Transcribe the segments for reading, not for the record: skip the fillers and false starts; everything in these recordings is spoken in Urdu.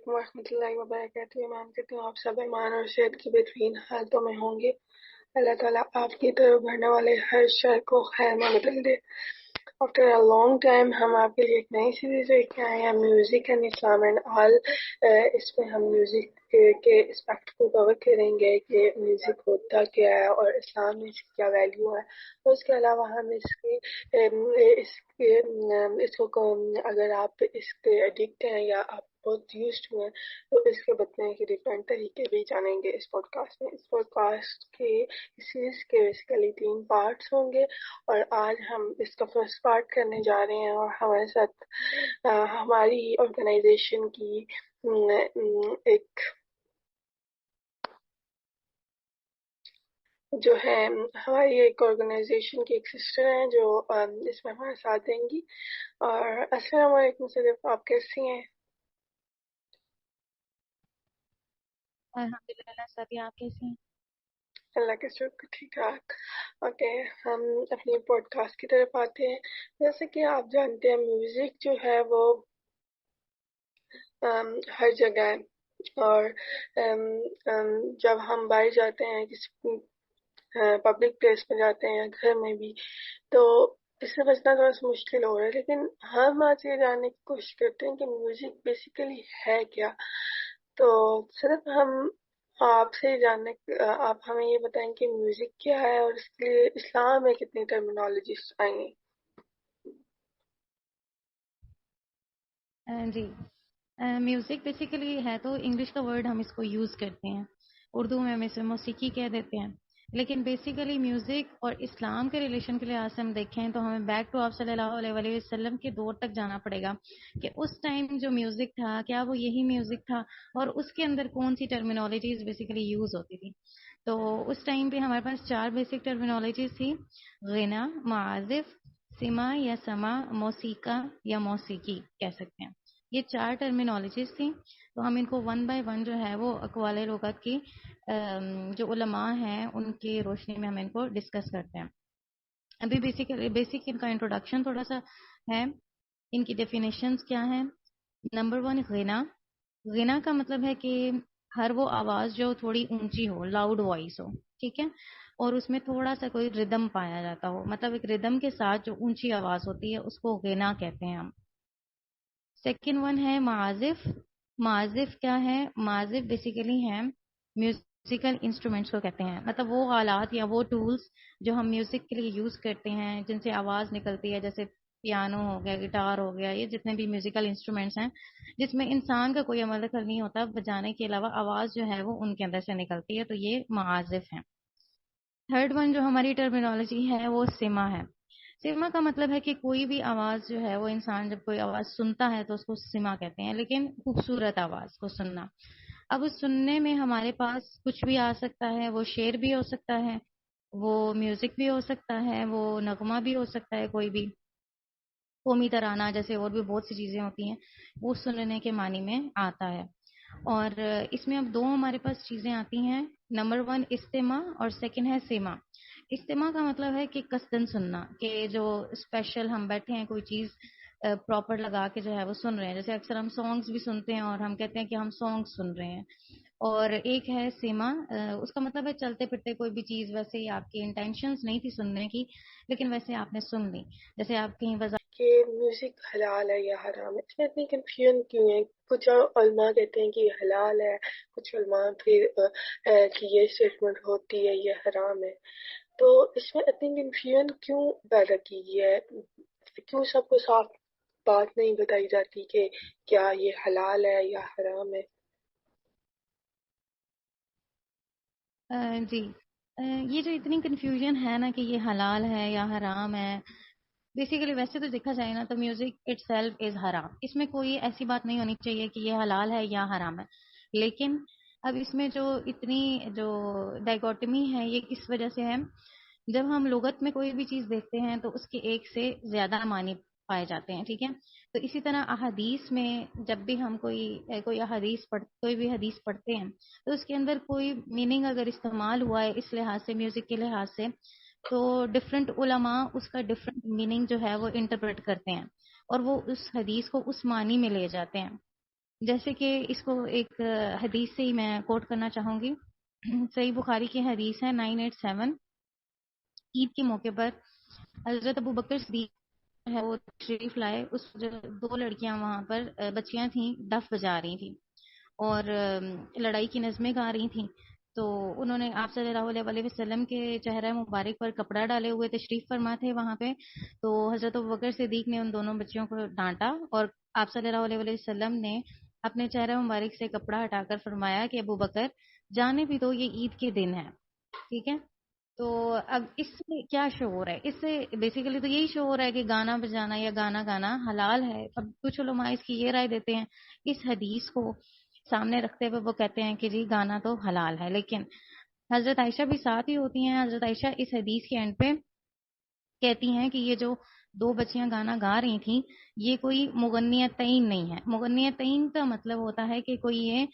علیکم ورحمۃ اللہ وبرکاتہ۔ ایمان کرتی ہوں آپ سب ایمان اور صحت کی بہترین حالتوں میں ہوں گے۔ اللہ تعالیٰ آپ کی طرف بڑھنے والے ہر شر کو خیر میں بدل دے۔ آفٹر اے لانگ ٹائم ہم آپ کے لیے ایک نئی سیریز لے کے آئے ہیں، music and Islam and all. اس میں ہم میوزک کے اسپیکٹ کو کور کریں گے کہ میوزک ہوتا کیا ہے اور اسلام میں اس کی کیا ویلیو ہے۔ اور اس کے علاوہ ہم اس کو اگر آپ اس کے ایڈکٹ ہیں یا آپ بہت یوزڈ ہوئے ہیں تو اس کے بچنے کے ڈفرینٹ طریقے بھی جانیں گے اس پوڈ کاسٹ میں۔ اس پوڈ کاسٹ کے سیریز کے بیسیکلی 3 پارٹس ہوں گے اور آج ہم اس کا فرسٹ پارٹ کرنے جا رہے ہیں، اور ہمارے ساتھ ہماری آرگنائزیشن کی ایک جو ہے ہماری ایک آرگنائزیشن کی ایک سسٹر ہیں جو اس میں ہمارا ساتھ دیں گی۔ اور السلام علیکم صدف، آپ کیسی ہیں؟ الحمدللہ سبھی، آپ کیسے ہیں؟ اللہ کے شکر ٹھیک ٹھاک۔ اوکے، ہم اپنی پوڈ کاسٹ کی طرف آتے ہیں۔ جیسے کہ آپ جانتے ہیں میوزک جو ہے وہ ہر جگہ ہے، اور جب ہم باہر جاتے ہیں کسی پبلک پلیس میں جاتے ہیں، گھر میں بھی، تو اس سے بچنا تھوڑا سا مشکل ہو رہا ہے، لیکن ہم آج یہ جاننے کی کوشش کرتے ہیں کہ میوزک بیسیکلی ہے کیا۔ تو صرف ہم آپ سے آپ ہمیں یہ بتائیں کہ میوزک کیا ہے اور اس کے لیے اسلام میں کتنی ٹرمینالوجیز آئی ہیں۔ جی، میوزک بیسیکلی ہے تو انگلش کا ورڈ ہم اس کو یوز کرتے ہیں، اردو میں ہم اسے موسیقی کہہ دیتے ہیں، لیکن بیسیکلی میوزک اور اسلام کے ریلیشن کے لحاظ سے ہم دیکھیں تو ہمیں بیک ٹو آپ صلی اللہ علیہ وآلہ وسلم کے دور تک جانا پڑے گا کہ اس ٹائم جو میوزک تھا کیا وہ یہی میوزک تھا، اور اس کے اندر کون سی ٹرمینالوجیز بیسیکلی یوز ہوتی تھی۔ تو اس ٹائم پہ ہمارے پاس 4 بیسک ٹرمینالوجیز تھی: غنا، معازف، سما یا سما، موسیقہ یا موسیقی کہہ سکتے ہیں۔ یہ 4 ٹرمینالوجیز تھیں، تو ہم ان کو ون بائی ون جو ہے وہ اقوال لغت کی جو علماء ہیں ان کی روشنی میں ہم ان کو ڈسکس کرتے ہیں۔ ابھی بیسک ان کا انٹروڈکشن تھوڑا سا ہے۔ ان کی ڈیفینیشنز کیا ہیں؟ نمبر 1، غنا۔ غنا کا مطلب ہے کہ ہر وہ آواز جو تھوڑی اونچی ہو، لاؤڈ وائس ہو، ٹھیک ہے، اور اس میں تھوڑا سا کوئی ردم پایا جاتا ہو، مطلب ایک ردم کے ساتھ جو اونچی آواز ہوتی ہے اس کو غنا کہتے ہیں ہم۔ سیکنڈ ون ہے معازف۔ معازف کیا ہے؟ معازف بیسیکلی ہیں میوزیکل انسٹرومنٹس کو کہتے ہیں، مطلب وہ آلات یا وہ ٹولز جو ہم میوزک کے لیے یوز کرتے ہیں جن سے آواز نکلتی ہے، جیسے پیانو ہو گیا، گٹار ہو گیا، یہ جتنے بھی میوزیکل انسٹرومنٹس ہیں جس میں انسان کا کوئی عمل دخل نہیں ہوتا، بجانے کے علاوہ آواز جو ہے وہ ان کے اندر سے نکلتی ہے، تو یہ معازف ہیں۔ تھرڈ ون جو ہماری ٹرمینالوجی ہے وہ سما ہے۔ سما کا مطلب ہے کہ کوئی بھی آواز جو ہے وہ انسان جب کوئی آواز سنتا ہے تو اس کو سما کہتے ہیں، لیکن خوبصورت آواز کو سننا۔ اب اس سننے میں ہمارے پاس کچھ بھی آ سکتا ہے، وہ شعر بھی ہو سکتا ہے، وہ میوزک بھی ہو سکتا ہے، وہ نغمہ بھی ہو سکتا ہے، کوئی بھی قومی ترانہ جیسے اور بھی بہت سی چیزیں ہوتی ہیں، وہ سننے کے معنی میں آتا ہے۔ اور اس میں اب 2 ہمارے پاس چیزیں آتی ہیں، نمبر 1 استماع اور سیکنڈ ہے سماع۔ استماع کا مطلب ہے کہ قصدن سننا، کہ جو اسپیشل ہم بیٹھے ہیں کوئی چیز پراپر لگا کے جو ہے وہ سن رہے ہیں، جیسے اکثر ہم سانگز بھی سنتے ہیں اور ہم کہتے ہیں کہ ہم سانگ سن رہے ہیں۔ اور ایک ہے سماع، اس کا مطلب ہے چلتے پھرتے کوئی بھی چیز، ویسے ہی آپ کی انٹینشنز نہیں تھی سننے کی لیکن ویسے آپ نے سن لی، جیسے آپ کہیں کہ میوزک حلال ہے یا حرام ہے، اس میں اتنی کنفیوژن کیوں ہے؟ کچھ علماء کہتے ہیں کہ یہ حلال ہے، کچھ علماء پھر کہ یہ اسٹیٹمنٹ ہوتی ہے یہ حرام ہے، تو اس میں اتنی کنفیوژن کیوں پیدا کی گئی ہے؟ کیوں سب کو صاف بات نہیں بتائی جاتی کہ کیا یہ حلال ہے یا حرام ہے؟ جی، یہ جو اتنی کنفیوژن ہے نا کہ یہ حلال ہے یا حرام ہے، بیسیکلی ویسے تو دیکھا جائے نا تو میوزک اٹ سیلف از حرام، اس میں کوئی ایسی بات نہیں ہونی چاہیے کہ یہ حلال ہے یا حرام ہے، لیکن اب اس میں جو اتنی جو ڈائکوٹمی ہے یہ کس وجہ سے ہے؟ جب ہم لغت میں کوئی بھی چیز دیکھتے ہیں تو اس کے ایک سے زیادہ معنی پائے جاتے ہیں، ٹھیک ہے، تو اسی طرح احادیث میں جب بھی ہم کوئی کوئی بھی حدیث پڑھتے ہیں تو اس کے اندر کوئی میننگ اگر استعمال ہوا ہے اس لحاظ سے، میوزک کے لحاظ سے، تو ڈفرینٹ علماء اس کا ڈفرینٹ میننگ جو ہے وہ انٹرپریٹ کرتے ہیں اور وہ اس حدیث کو اس معنی میں لے جاتے ہیں۔ جیسے کہ اس کو ایک حدیث سے ہی میں کوٹ کرنا چاہوں گی. صحیح بخاری کی حدیث ہے 987. عید کے موقع پر حضرت ابو بکر صدیق ہے وہ تشریف لائے. اس جو 2 لڑکیاں وہاں پر بچیاں تھیں ڈف بجا رہی تھیں اور لڑائی کی نظمیں گا رہی تھیں. تو انہوں نے آپ صلی اللہ علیہ وسلم کے چہرہ مبارک پر کپڑا ڈالے ہوئے تشریف فرما تھے وہاں پہ. تو حضرت ابوبکر صدیق نے ان دونوں بچیوں کو ڈانٹا اور آپ صلی اللہ علیہ وسلم نے اپنے چہرہ مبارک سے کپڑا ہٹا کر فرمایا کہ ابو بکر جانے بھی دو، یہ عید کے دن ہے. ٹھیک ہے. تو اب اس سے کیا شعور ہے؟ اس سے بیسیکلی تو یہی شعور ہے کہ گانا بجانا یا گانا گانا حلال ہے. اب کچھ علماء اس کی یہ رائے دیتے ہیں اس حدیث کو سامنے رکھتے ہوئے، وہ کہتے ہیں کہ جی گانا تو حلال ہے. لیکن حضرت عائشہ بھی ساتھ ہی ہوتی ہیں. حضرت عائشہ اس حدیث کے اینڈ پہ کہتی ہیں کہ یہ جو 2 بچیاں گانا گا رہی تھیں یہ کوئی مغنیتین نہیں ہے. مغنیتین کا مطلب ہوتا ہے کہ کوئی یہ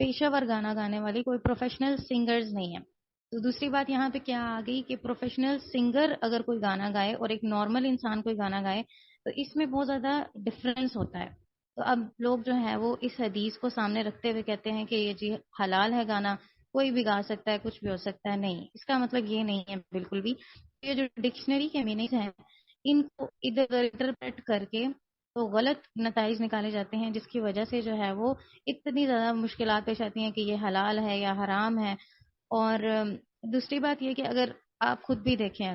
پیشہ ور گانا گانے والی کوئی پروفیشنل سنگرز نہیں ہے. تو دوسری بات یہاں پہ کیا آ گئی کہ پروفیشنل سنگر اگر کوئی گانا گائے اور ایک نارمل انسان کوئی گانا گائے تو اس میں بہت زیادہ ڈفرینس ہوتا ہے. تو اب لوگ جو ہیں وہ اس حدیث کو سامنے رکھتے ہوئے کہتے ہیں کہ یہ جی حلال ہے گانا، کوئی بھی گا سکتا ہے، کچھ بھی ہو سکتا ہے. نہیں، اس کا مطلب یہ نہیں ہے بالکل بھی. یہ جو ڈکشنری کے میننگز ہیں ان کو ادھر ادھر انٹرپریٹ کر کے تو غلط نتائج نکالے جاتے ہیں، جس کی وجہ سے جو ہے وہ اتنی زیادہ مشکلات پیش آتی ہیں کہ یہ حلال ہے یا حرام ہے. اور دوسری بات یہ کہ اگر آپ خود بھی دیکھیں،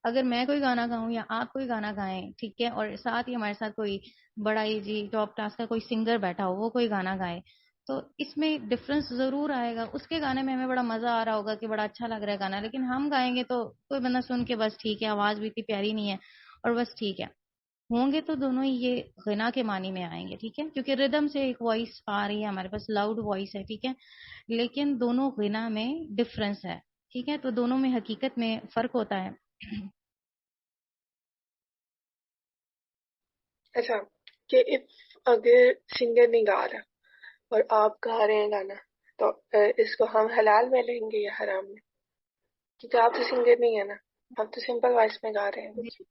اگر میں کوئی گانا گاؤں یا آپ کوئی گانا گائیں، ٹھیک ہے، اور ساتھ ہی ہمارے ساتھ کوئی بڑا ہی جی ٹاپ کلاس کا کوئی سنگر بیٹھا ہو وہ کوئی گانا گائے تو اس میں ڈفرنس ضرور آئے گا. اس کے گانے میں ہمیں بڑا مزہ آ رہا ہوگا کہ بڑا اچھا لگ رہا ہے گانا، لیکن ہم گائیں گے تو کوئی بندہ سن کے بس ٹھیک ہے، آواز بھی اتنی پیاری نہیں ہے اور بس ٹھیک ہے. ہوں گے تو دونوں ہی یہ غنا کے معنی میں آئیں گے. ٹھیک ہے، کیونکہ ردم سے ایک وائس آ رہی ہے ہمارے پاس، لاؤڈ وائس ہے. ٹھیک ہے، لیکن دونوں غنا میں ڈفرنس ہے. ٹھیک ہے، تو دونوں میں حقیقت میں فرق ہوتا ہے. اچھا، کہ اگر سنگر نہیں گا رہا اور آپ گا رہے ہیں گانا تو اس کو ہم حلال میں لیں گے یا حرام میں؟ کیونکہ آپ تو سنگر نہیں ہے نا، آپ تو سمپل وائس میں گا رہے ہیں جی کچھ.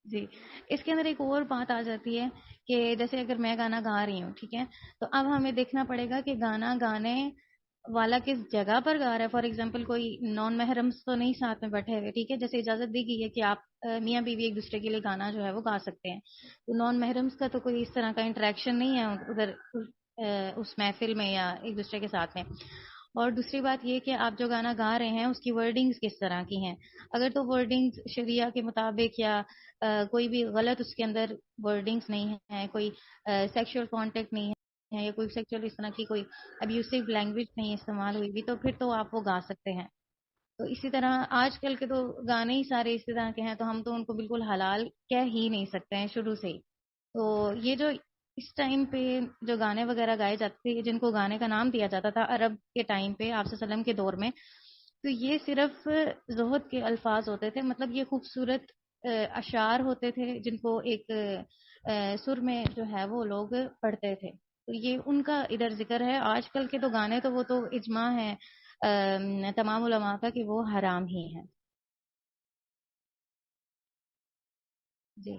جی، اس کے اندر ایک اور بات آ جاتی ہے کہ جیسے اگر میں گانا گا رہی ہوں، ٹھیک ہے، تو اب ہمیں دیکھنا پڑے گا کہ گانا گانے والا کس جگہ پر گا رہا ہے. فار ایگزامپل کوئی نان محرمس تو نہیں ساتھ میں بیٹھے ہوئے. ٹھیک ہے، جیسے اجازت دی گئی ہے کہ آپ میاں بیوی ایک دوسرے کے لیے گانا جو ہے وہ گا سکتے ہیں. تو نان محرمس کا تو کوئی اس طرح کا انٹریکشن نہیں ہے ادھر اس محفل میں یا ایک دوسرے کے ساتھ میں. اور دوسری بات یہ کہ آپ جو گانا گا رہے ہیں اس کی ورڈنگز کس طرح کی ہیں. اگر تو ورڈنگز شریعہ کے مطابق یا کوئی بھی غلط اس کے اندر ورڈنگز نہیں ہے، کوئی سیکشل کانٹیکٹ نہیں ہے یا کوئی سیکشل اس طرح کی کوئی ابیوسو لینگویج نہیں استعمال ہوئی بھی، تو پھر تو آپ وہ گا سکتے ہیں. تو اسی طرح آج کل کے تو گانے ہی سارے اسی طرح کے ہیں تو ہم تو ان کو بالکل حلال کہہ ہی نہیں سکتے ہیں شروع سے ہی. تو یہ جو اس ٹائم پہ جو گانے وغیرہ گائے جاتے تھے جن کو گانے کا نام دیا جاتا تھا عرب کے ٹائم پہ آپ صلی اللہ علیہ وسلم کے دور میں، تو یہ صرف زہد کے الفاظ ہوتے تھے. مطلب یہ خوبصورت اشعار ہوتے تھے جن کو ایک سر میں جو ہے وہ لوگ پڑھتے تھے. تو یہ ان کا ادھر ذکر ہے. آج کل کے تو گانے تو وہ تو اجماع ہے تمام علماء کا کہ وہ حرام ہی ہیں. جی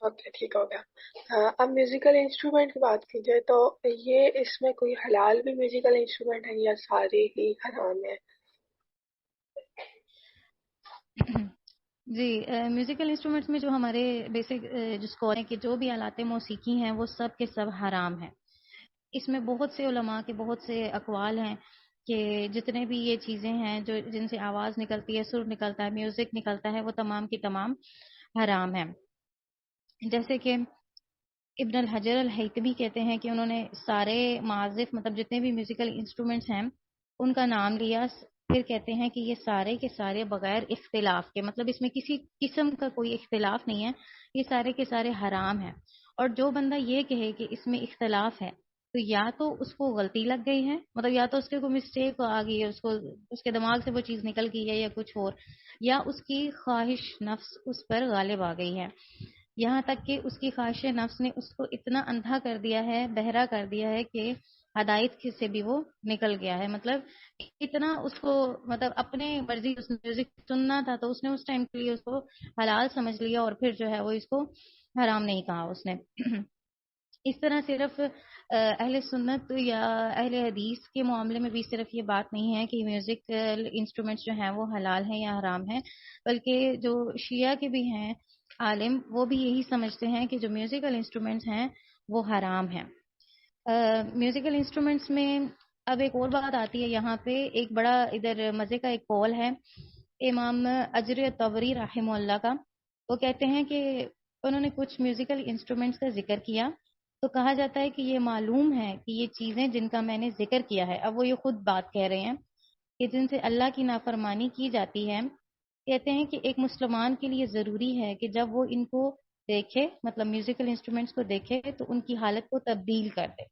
اوکے، ٹھیک ہو گیا. ہاں، اب میوزیکل انسٹرومنٹ کی بات کی جائے تو یہ اس میں کوئی حلال بھی میوزیکل انسٹرومنٹ ہے یا سارے ہی حرام ہے؟ جی، میوزیکل انسٹرومنٹس میں جو ہمارے بیسک جو اسکور ہیں کہ جو بھی آلات موسیقی ہیں وہ سب کے سب حرام ہیں. اس میں بہت سے علماء کے بہت سے اقوال ہیں کہ جتنے بھی یہ چیزیں ہیں جو جن سے آواز نکلتی ہے، سر نکلتا ہے، میوزک نکلتا ہے، وہ تمام کی تمام حرام ہیں. جیسے کہ ابن الحجر الہیتمی کہتے ہیں کہ انہوں نے سارے معازف مطلب جتنے بھی میوزیکل انسٹرومنٹس ہیں ان کا نام لیا، پھر کہتے ہیں کہ یہ سارے کے سارے بغیر اختلاف کے، مطلب اس میں کسی قسم کا کوئی اختلاف نہیں ہے، یہ سارے کے سارے حرام ہیں. اور جو بندہ یہ کہے کہ اس میں اختلاف ہے تو یا تو اس کو غلطی لگ گئی ہے، مطلب یا تو اس کے کوئی مسٹیک آ گئی ہے، اس کے دماغ سے وہ چیز نکل گئی ہے یا کچھ اور، یا اس کی خواہش نفس اس پر غالب آ گئی ہے. یہاں تک کہ اس کی خواہش نفس نے اس کو اتنا اندھا کر دیا ہے، بہرا کر دیا ہے کہ ہدایت سے بھی وہ نکل گیا ہے. مطلب اتنا اس کو مطلب اپنے مرضی اس میوزک سننا تھا تو اس نے اس ٹائم کے لیے اس کو حلال سمجھ لیا اور پھر جو ہے وہ اس کو حرام نہیں کہا اس نے. اس طرح صرف اہل سنت یا اہل حدیث کے معاملے میں بھی صرف یہ بات نہیں ہے کہ میوزکل انسٹرومنٹس جو ہیں وہ حلال ہیں یا حرام ہیں، بلکہ جو شیعہ کے بھی ہیں عالم، وہ بھی یہی سمجھتے ہیں کہ جو میوزیکل انسٹرومنٹس ہیں وہ حرام ہیں۔ میوزیکل انسٹرومنٹس میں اب ایک اور بات آتی ہے یہاں پہ، ایک بڑا ادھر مزے کا ایک قول ہے امام اجر طبری رحمہ اللہ کا۔ وہ کہتے ہیں کہ انہوں نے کچھ میوزیکل انسٹرومنٹس کا ذکر کیا تو کہا جاتا ہے کہ یہ معلوم ہے کہ یہ چیزیں جن کا میں نے ذکر کیا ہے، اب وہ یہ خود بات کہہ رہے ہیں کہ جن سے اللہ کی نافرمانی کی جاتی ہے، کہتے ہیں کہ ایک مسلمان کے لیے ضروری ہے کہ جب وہ ان کو دیکھے، مطلب میوزیکل انسٹرومنٹس کو دیکھے، تو ان کی حالت کو تبدیل کر دے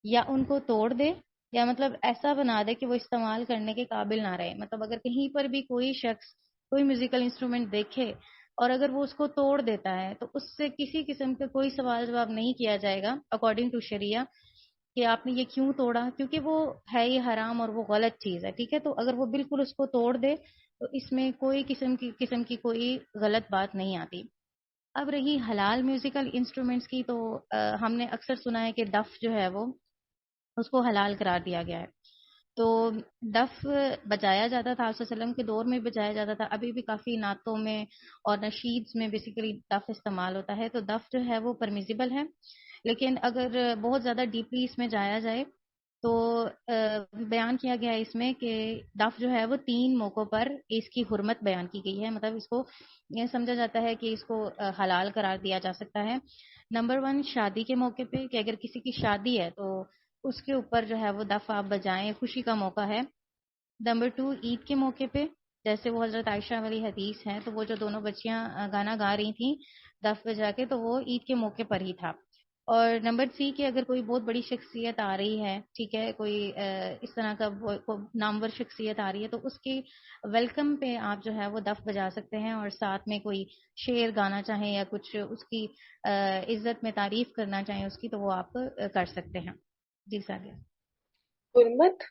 یا ان کو توڑ دے، یا مطلب ایسا بنا دے کہ وہ استعمال کرنے کے قابل نہ رہے۔ مطلب اگر کہیں پر بھی کوئی شخص کوئی میوزیکل انسٹرومنٹ دیکھے اور اگر وہ اس کو توڑ دیتا ہے تو اس سے کسی قسم کا کوئی سوال جواب نہیں کیا جائے گا اکارڈنگ ٹو شریعہ کہ آپ نے یہ کیوں توڑا، کیونکہ وہ ہے یہ حرام اور وہ غلط چیز ہے، ٹھیک ہے؟ تو اگر وہ بالکل اس کو توڑ دے تو اس میں کوئی قسم کی کوئی غلط بات نہیں آتی۔ اب رہی حلال میوزیکل انسٹرومنٹس کی، تو ہم نے اکثر سنا ہے کہ ڈف جو ہے وہ اس کو حلال قرار دیا گیا ہے۔ تو ڈف بجایا جاتا تھا، آپ صلی اللہ علیہ وسلم کے دور میں بجایا جاتا تھا، ابھی بھی کافی نعتوں میں اور نشیدز میں بیسیکلی ڈف استعمال ہوتا ہے۔ تو ڈف جو ہے وہ پرمیزیبل ہے، لیکن اگر بہت زیادہ ڈیپلی اس میں جایا جائے تو بیان کیا گیا ہے اس میں کہ ڈف جو ہے وہ 3 موقعوں پر اس کی حرمت بیان کی گئی ہے، مطلب اس کو یہ سمجھا جاتا ہے کہ اس کو حلال قرار دیا جا سکتا ہے۔ نمبر 1 شادی کے موقع پہ، کہ اگر کسی کی شادی ہے تو اس کے اوپر جو ہے وہ دف آپ بجائیں، خوشی کا موقع ہے۔ نمبر 2 عید کے موقع پہ، جیسے وہ حضرت عائشہ والی حدیث ہے، تو وہ جو دونوں بچیاں گانا گا رہی تھیں دف بجا کے، تو وہ عید کے موقع پر ہی تھا۔ اور نمبر 3 کہ اگر کوئی بہت بڑی شخصیت آ رہی ہے، ٹھیک ہے، کوئی اس طرح کا نامور شخصیت آ رہی ہے، تو اس کی ویلکم پہ آپ جو ہے وہ دف بجا سکتے ہیں، اور ساتھ میں کوئی شعر گانا چاہیں یا کچھ اس کی عزت میں تعریف کرنا چاہیں اس کی، تو وہ آپ کر سکتے ہیں۔ جی سادیا۔ حرمت،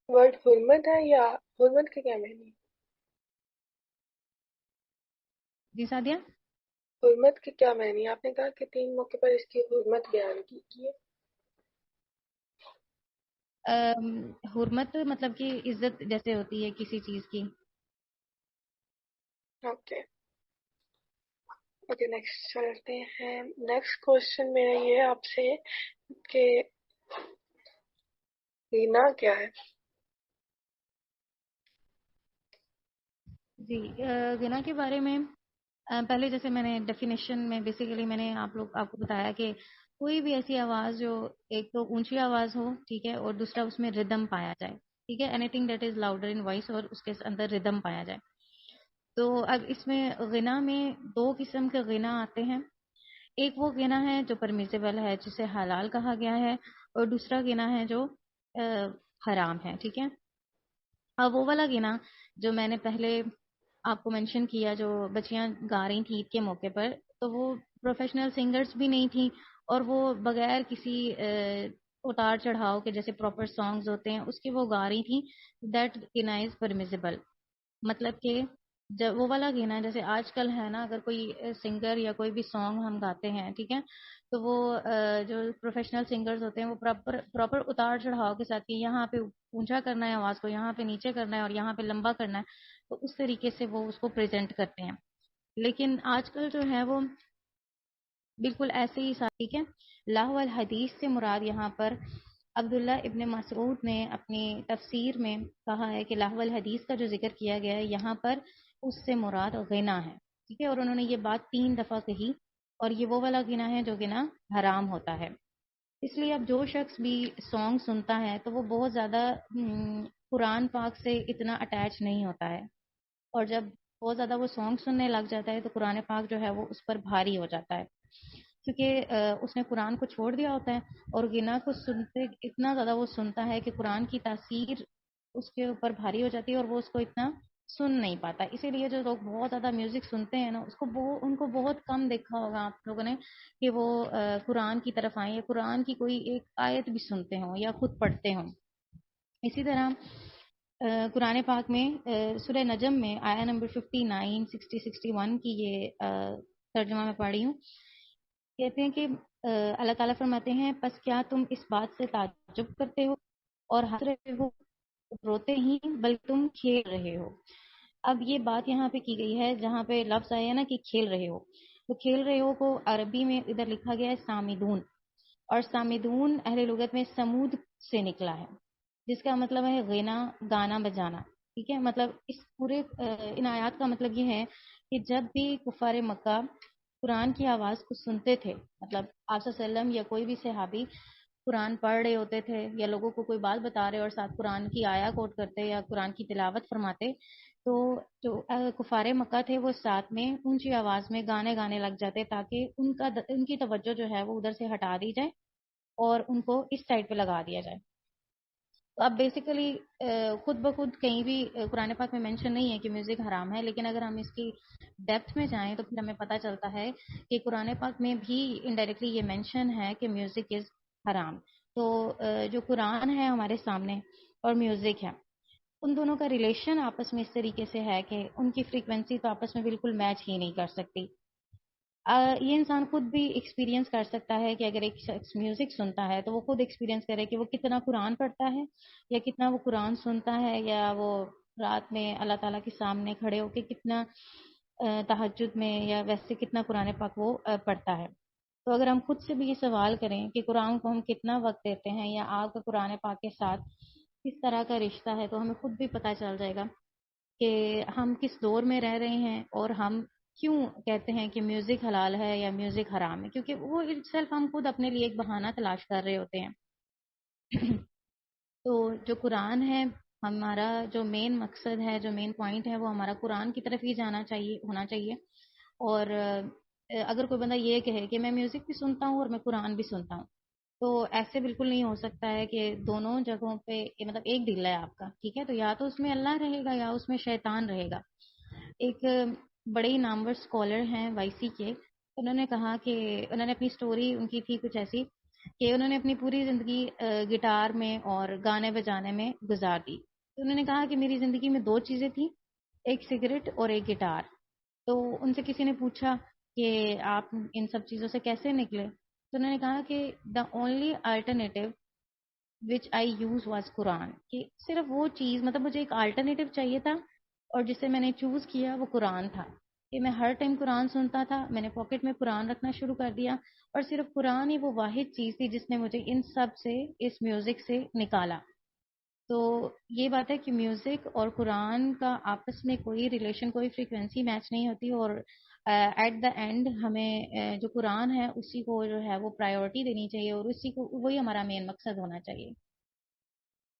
ورڈ حرمت ہے یا حرمت کے کیا معنی؟ جی سادیا۔ حرمت کے کیا معنی؟ آپ نے کہا کہ 3 موقع پر اس کی حرمت بیان کی ہے۔ حرمت مطلب کہ عزت جیسے ہوتی ہے کسی چیز کی۔ اوکے اوکے، نیکسٹ چلتے ہیں۔ نیکسٹ کوشچن میرا یہ ہے آپ سے کہ غنا کیا ہے؟ جی غنا کے بارے میں پہلے جیسے میں نے ڈیفینیشن میں بیسیکلی میں نے آپ کو بتایا کہ کوئی بھی ایسی آواز جو ایک تو اونچی آواز ہو، ٹھیک ہے، اور دوسرا اس میں ردم پایا جائے، ٹھیک ہے، anything that is louder in voice, اور اس کے اندر ردم پایا جائے۔ تو اب اس میں غنا میں 2 قسم کے غنا آتے ہیں۔ ایک وہ غنا ہے جو پرمیزیبل ہے، جسے حلال کہا گیا ہے، اور دوسرا غنا ہے جو حرام ہے، ٹھیک ہے۔ اب وہ والا گنا جو میں نے پہلے آپ کو مینشن کیا، جو بچیاں گا رہی تھیں عید کے موقع پر، تو وہ پروفیشنل سنگرز بھی نہیں تھیں، اور وہ بغیر کسی اتار چڑھاؤ کے جیسے پراپر سانگز ہوتے ہیں اس کے وہ گا رہی تھیں۔ دیٹ گنا از پرمیزیبل، مطلب کہ جب وہ والا گانا جیسے آج کل ہے نا، اگر کوئی سنگر یا کوئی بھی سانگ ہم گاتے ہیں، ٹھیک ہے، تو وہ جو پروفیشنل سنگرز ہوتے ہیں وہ پراپر اتار چڑھاؤ کے ساتھ کہ یہاں پہ اونچا کرنا ہے آواز کو، یہاں پہ نیچے کرنا ہے، اور یہاں پہ لمبا کرنا ہے، تو اس طریقے سے وہ اس کو پریزنٹ کرتے ہیں۔ لیکن آج کل جو ہے وہ بالکل ایسے ہی ٹھیک ہے۔ لاہ الحدیث سے مراد یہاں پر عبداللہ ابن مسعود نے اپنی تفسیر میں کہا ہے کہ لاہ الحدیث کا جو ذکر کیا گیا ہے یہاں پر اس سے مراد غنا ہے، ٹھیک ہے، اور انہوں نے یہ بات 3 دفعہ کہی، اور یہ وہ والا گنا ہے جو گنا حرام ہوتا ہے۔ اس لیے اب جو شخص بھی سانگ سنتا ہے تو وہ بہت زیادہ قرآن پاک سے اتنا اٹیچ نہیں ہوتا ہے، اور جب بہت زیادہ وہ سانگ سننے لگ جاتا ہے تو قرآن پاک جو ہے وہ اس پر بھاری ہو جاتا ہے، کیونکہ اس نے قرآن کو چھوڑ دیا ہوتا ہے، اور گنا کو سنتے اتنا زیادہ وہ سنتا ہے کہ قرآن کی تاثیر اس کے اوپر بھاری ہو جاتی ہے، اور وہ اس کو اتنا سن نہیں پاتا۔ اسی لیے جو لوگ بہت زیادہ میوزک سنتے ہیں نا، ان کو بہت کم دیکھا ہوگا آپ لوگوں نے کہ وہ قرآن کی طرف آئیں یا قرآن کی کوئی ایک آیت بھی سنتے ہوں یا خود پڑھتے ہوں۔ اسی طرح قرآن پاک میں سورہ نجم میں آیا نمبر 59 60 61 کی یہ ترجمہ میں پڑھی ہوں، کہتے ہیں کہ اللہ تعالیٰ فرماتے ہیں پس کیا تم اس بات سے تعجب کرتے ہو اور ہنس رہے ہو، روتے ہی بلکہ تم کھیل رہے ہو۔ اب یہ بات یہاں پہ کی گئی ہے جہاں پہ لفظ آیا ہے نا کہ کھیل رہے ہو، تو کھیل رہے ہو کو عربی میں ادھر لکھا گیا ہے سامدون، اور سامدون اہل لغت میں سمود سے نکلا ہے، جس کا مطلب ہے غنا، گانا بجانا۔ ٹھیک ہے، مطلب اس پورے ان آیات کا مطلب یہ ہے کہ جب بھی کفار مکہ قرآن کی آواز کو سنتے تھے، مطلب آپ صلی اللہ علیہ وسلم یا کوئی بھی صحابی قرآن پڑھ رہے ہوتے تھے یا لوگوں کو کوئی بات بتا رہے اور ساتھ قرآن کی آیا کوٹ کرتے یا قرآن کی تلاوت فرماتے، تو جو کفار مکہ تھے وہ ساتھ میں اونچی آواز میں گانے گانے لگ جاتے تاکہ ان کی توجہ جو ہے وہ ادھر سے ہٹا دی جائے اور ان کو اس سائڈ پہ لگا دیا جائے۔ تو اب بیسیکلی خود بخود کہیں بھی قرآن پاک میں مینشن نہیں ہے کہ میوزک حرام ہے، لیکن اگر ہم اس کی ڈیپتھ میں جائیں تو پھر ہمیں پتہ چلتا ہے کہ قرآن پاک میں بھی انڈائریکٹلی یہ مینشن ہے کہ میوزک از حرام۔ تو جو قرآن ہے ہمارے سامنے اور میوزک ہے، ان دونوں کا ریلیشن آپس میں اس طریقے سے ہے کہ ان کی فریکوینسی تو آپس میں بالکل میچ ہی نہیں کر سکتی۔ یہ انسان خود بھی ایکسپیرینس کر سکتا ہے کہ اگر ایک شخص میوزک سنتا ہے تو وہ خود ایکسپیرینس کرے کہ وہ کتنا قرآن پڑھتا ہے یا کتنا وہ قرآن سنتا ہے، یا وہ رات میں اللہ تعالیٰ کے سامنے کھڑے ہو کے کتنا تہجد میں یا ویسے کتنا قرآن پاک وہ پڑھتا ہے۔ تو اگر ہم خود سے بھی یہ سوال کریں کہ قرآن کو ہم کتنا وقت دیتے ہیں یا آپ کا قرآن پاک کے ساتھ کس طرح کا رشتہ ہے، تو ہمیں خود بھی پتہ چل جائے گا کہ ہم کس دور میں رہ رہے ہیں اور ہم کیوں کہتے ہیں کہ میوزک حلال ہے یا میوزک حرام ہے، کیونکہ وہ سیلف ہم خود اپنے لیے ایک بہانہ تلاش کر رہے ہوتے ہیں۔ تو جو قرآن ہے، ہمارا جو مین مقصد ہے، جو مین پوائنٹ ہے، وہ ہمارا قرآن کی طرف ہی جانا چاہیے، ہونا چاہیے۔ اور اگر کوئی بندہ یہ کہے کہ میں میوزک بھی سنتا ہوں اور میں قرآن بھی سنتا ہوں، تو ایسے بالکل نہیں ہو سکتا ہے کہ دونوں جگہوں پہ مطلب ایک دل ہے آپ کا، ٹھیک ہے، تو یا تو اس میں اللہ رہے گا یا اس میں شیطان رہے گا۔ ایک بڑے ہی نامور اسکالر ہیں وائسی کے، انہوں نے کہا کہ انہوں نے اپنی سٹوری ان کی تھی کچھ ایسی کہ انہوں نے اپنی پوری زندگی گٹار میں اور گانے بجانے میں گزار دی۔ تو انہوں نے کہا کہ میری زندگی میں دو چیزیں تھیں، ایک سگریٹ اور ایک گٹار۔ تو ان سے کسی نے پوچھا کہ آپ ان سب چیزوں سے کیسے نکلے، تو انہوں نے کہا کہ the only alternative which I use was Quran, کہ صرف وہ چیز، مطلب مجھے ایک الٹرنیٹو چاہیے تھا اور جسے میں نے چوز کیا وہ قرآن تھا، کہ میں ہر ٹائم قرآن سنتا تھا، میں نے پاکٹ میں قرآن رکھنا شروع کر دیا، اور صرف قرآن ہی وہ واحد چیز تھی جس نے مجھے ان سب سے، اس میوزک سے نکالا۔ تو یہ بات ہے کہ میوزک اور قرآن کا آپس میں کوئی ریلیشن، کوئی فریکوینسی میچ نہیں ہوتی، اور ایٹ دا اینڈ ہمیں جو قرآن ہے اسی کو جو ہے وہ پرائیورٹی دینی چاہیے اور اسی کو، وہی ہمارا مین مقصد ہونا چاہیے۔